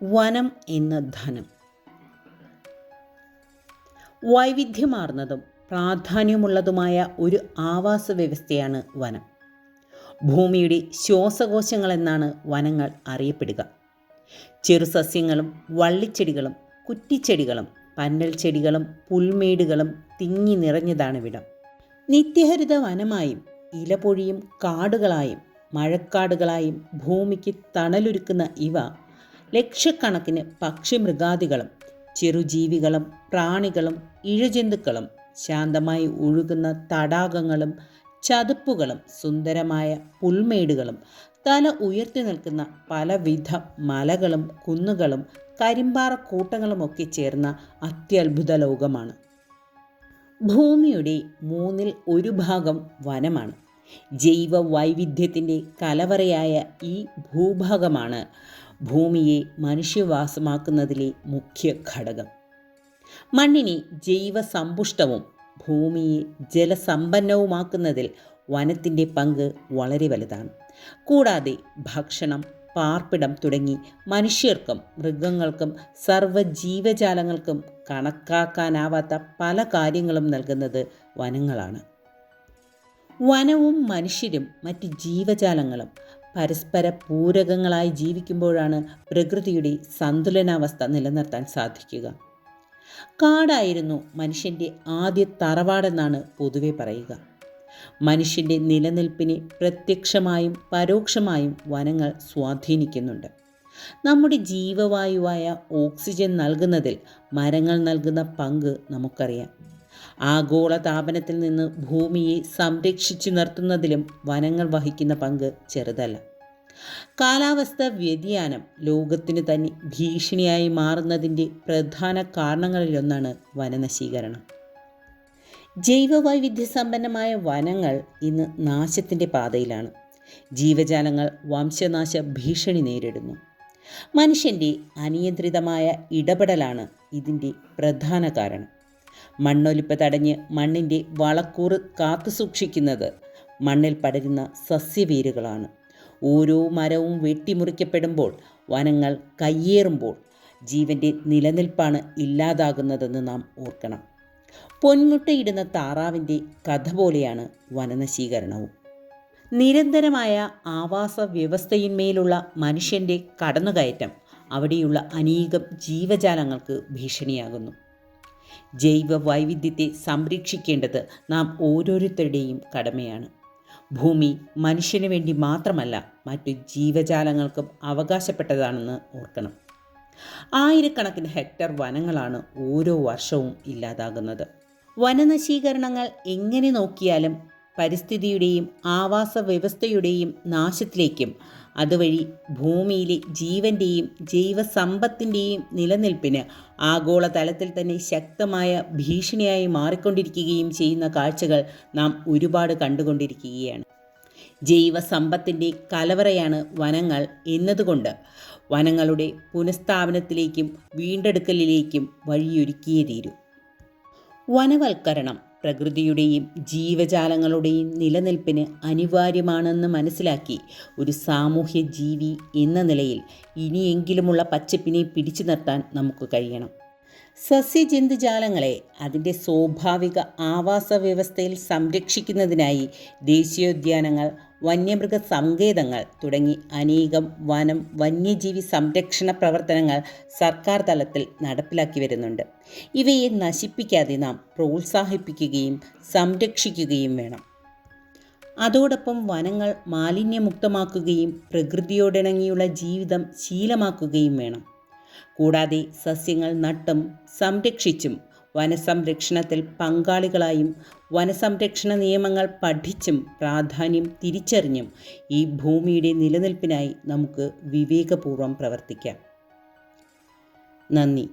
വനം എന്ന ധനം. വൈവിധ്യമാർന്നതും പ്രാധാന്യമുള്ളതുമായ ഒരു ആവാസ വ്യവസ്ഥയാണ് വനം. ഭൂമിയുടെ ശ്വാസകോശങ്ങളെന്നാണ് വനങ്ങൾ അറിയപ്പെടുക. ചെറുസസ്യങ്ങളും വള്ളിച്ചെടികളും കുറ്റിച്ചെടികളും പന്നൽ ചെടികളും പുൽമേടുകളും തിങ്ങി നിറഞ്ഞതാണിവിടം. നിത്യഹരിത വനമായും ഇലപൊഴിയും കാടുകളായും മഴക്കാടുകളായും ഭൂമിക്ക് തണലൊരുക്കുന്ന ഇവ ലക്ഷക്കണക്കിന് പക്ഷിമൃഗാദികളും ചെറുജീവികളും പ്രാണികളും ഇഴജന്തുക്കളും ശാന്തമായി ഒഴുകുന്ന തടാകങ്ങളും ചതുപ്പുകളും സുന്ദരമായ പുൽമേടുകളും തല ഉയർത്തി നിൽക്കുന്ന പലവിധ മലകളും കുന്നുകളും കരിമ്പാറക്കൂട്ടങ്ങളുമൊക്കെ ചേർന്ന അത്യത്ഭുത ലോകമാണ്. ഭൂമിയുടെ 1/3 ഭാഗം വനമാണ്. ജൈവ വൈവിധ്യത്തിൻ്റെ കലവറയായ ഈ ഭൂഭാഗമാണ് ഭൂമിയെ മനുഷ്യവാസമാക്കുന്നതിലെ മുഖ്യ ഘടകം. മണ്ണിനെ ജൈവസമ്പുഷ്ടവും ഭൂമിയെ ജലസമ്പന്നവുമാക്കുന്നതിൽ വനത്തിൻ്റെ പങ്ക് വളരെ വലുതാണ്. കൂടാതെ ഭക്ഷണം, പാർപ്പിടം തുടങ്ങി മനുഷ്യർക്കും മൃഗങ്ങൾക്കും സർവ്വജീവജാലങ്ങൾക്കും കണക്കാക്കാനാവാത്ത പല കാര്യങ്ങളും നൽകുന്നത് വനങ്ങളാണ്. വനവും മനുഷ്യരും മറ്റ് ജീവജാലങ്ങളും പരസ്പര പൂരകങ്ങളായി ജീവിക്കുമ്പോഴാണ് പ്രകൃതിയുടെ സന്തുലനാവസ്ഥ നിലനിർത്താൻ സാധിക്കുക. കാടായിരുന്നു മനുഷ്യൻ്റെ ആദ്യ തറവാടെന്നാണ് പൊതുവെ പറയുക. മനുഷ്യൻ്റെ നിലനിൽപ്പിനെ പ്രത്യക്ഷമായും പരോക്ഷമായും വനങ്ങൾ സ്വാധീനിക്കുന്നുണ്ട്. നമ്മുടെ ജീവവായുവായ ഓക്സിജൻ നൽകുന്നതിൽ മരങ്ങൾ നൽകുന്ന പങ്ക് നമുക്കറിയാം. ആഗോള താപനത്തിൽ നിന്ന് ഭൂമിയെ സംരക്ഷിച്ചു നിർത്തുന്നതിലും വനങ്ങൾ വഹിക്കുന്ന പങ്ക് ചെറുതല്ല. കാലാവസ്ഥ വ്യതിയാനം ലോകത്തിന് തന്നെ ഭീഷണിയായി മാറുന്നതിൻ്റെ പ്രധാന കാരണങ്ങളിലൊന്നാണ് വനനശീകരണം. ജൈവവൈവിധ്യസമ്പന്നമായ വനങ്ങൾ ഇന്ന് നാശത്തിൻ്റെ പാതയിലാണ്. ജീവജാലങ്ങൾ വംശനാശ ഭീഷണി നേരിടുന്നു. മനുഷ്യൻ്റെ അനിയന്ത്രിതമായ ഇടപെടലാണ് ഇതിൻ്റെ പ്രധാന കാരണം. മണ്ണൊലിപ്പ് തടഞ്ഞ് മണ്ണിൻ്റെ വളക്കൂറ് കാത്തുസൂക്ഷിക്കുന്നത് മണ്ണിൽ പടരുന്ന സസ്യവേരുകളാണ്. ഓരോ മരവും വെട്ടിമുറിക്കപ്പെടുമ്പോൾ, വനങ്ങൾ കയ്യേറുമ്പോൾ ജീവൻ്റെ നിലനിൽപ്പാണ് ഇല്ലാതാകുന്നതെന്ന് നാം ഓർക്കണം. പൊന്മുട്ടയിടുന്ന താറാവിൻ്റെ കഥ പോലെയാണ് വനനശീകരണവും. നിരന്തരമായ ആവാസ വ്യവസ്ഥയിന്മേലുള്ള മനുഷ്യൻ്റെ കടന്നുകയറ്റം അവിടെയുള്ള അനേകം ജീവജാലങ്ങൾക്ക് ഭീഷണിയാകുന്നു. ജൈവ വൈവിധ്യത്തെ സംരക്ഷിക്കേണ്ടത് നാം ഓരോരുത്തരുടെയും കടമയാണ്. ഭൂമി മനുഷ്യന് വേണ്ടി മാത്രമല്ല, മറ്റു ജീവജാലങ്ങൾക്കും അവകാശപ്പെട്ടതാണെന്ന് ഓർക്കണം. ആയിരക്കണക്കിന് ഹെക്ടർ വനങ്ങളാണ് ഓരോ വർഷവും ഇല്ലാതാകുന്നത്. വനനശീകരണങ്ങൾ എങ്ങനെ നോക്കിയാലും പരിസ്ഥിതിയുടെയും ആവാസ വ്യവസ്ഥയുടെയും നാശത്തിലേക്കും അതുവഴി ഭൂമിയിലെ ജീവൻ്റെയും ജൈവസമ്പത്തിൻ്റെയും നിലനിൽപ്പിന് ആഗോളതലത്തിൽ തന്നെ ശക്തമായ ഭീഷണിയായി മാറിക്കൊണ്ടിരിക്കുകയും ചെയ്യുന്ന കാഴ്ചകൾ നാം ഒരുപാട് കണ്ടുകൊണ്ടിരിക്കുകയാണ്. ജൈവസമ്പത്തിൻ്റെ കലവറയാണ് വനങ്ങൾ എന്നതുകൊണ്ട് വനങ്ങളുടെ പുനഃസ്ഥാപനത്തിലേക്കും വീണ്ടെടുക്കലിലേക്കും വഴിയൊരുക്കിയേ തീരൂ. വനവൽക്കരണം പ്രകൃതിയുടെയും ജീവജാലങ്ങളുടെയും നിലനിൽപ്പിന് അനിവാര്യമാണെന്ന് മനസ്സിലാക്കി ഒരു സാമൂഹ്യ ജീവി എന്ന നിലയിൽ ഇനിയെങ്കിലുമുള്ള പച്ചപ്പിനെ പിടിച്ചു നിർത്താൻ നമുക്ക് കഴിയണം. സസ്യജന്തുജാലങ്ങളെ അതിൻ്റെ സ്വാഭാവിക ആവാസ വ്യവസ്ഥയിൽ സംരക്ഷിക്കുന്നതിനായി ദേശീയോദ്യാനങ്ങൾ, വന്യമൃഗ സങ്കേതങ്ങൾ തുടങ്ങി അനേകം വനം വന്യജീവി സംരക്ഷണ പ്രവർത്തനങ്ങൾ സർക്കാർ തലത്തിൽ നടപ്പിലാക്കി വരുന്നുണ്ട്. ഇവയെ നശിപ്പിക്കാതെ നാം പ്രോത്സാഹിപ്പിക്കുകയും സംരക്ഷിക്കുകയും വേണം. അതോടൊപ്പം വനങ്ങൾ മാലിന്യമുക്തമാക്കുകയും പ്രകൃതിയോടിണങ്ങിയുള്ള ജീവിതം ശീലമാക്കുകയും വേണം. കൂടാതെ സസ്യങ്ങൾ നട്ടും സംരക്ഷിച്ചും വനസംരക്ഷണത്തിൽ പങ്കാളികളായും വനസംരക്ഷണ നിയമങ്ങൾ പഠിച്ചും പ്രാധാന്യം തിരിച്ചറിഞ്ഞും ഈ ഭൂമിയുടെ നിലനിൽപ്പിനായി നമുക്ക് വിവേകപൂർവ്വം പ്രവർത്തിക്കാം. നന്ദി.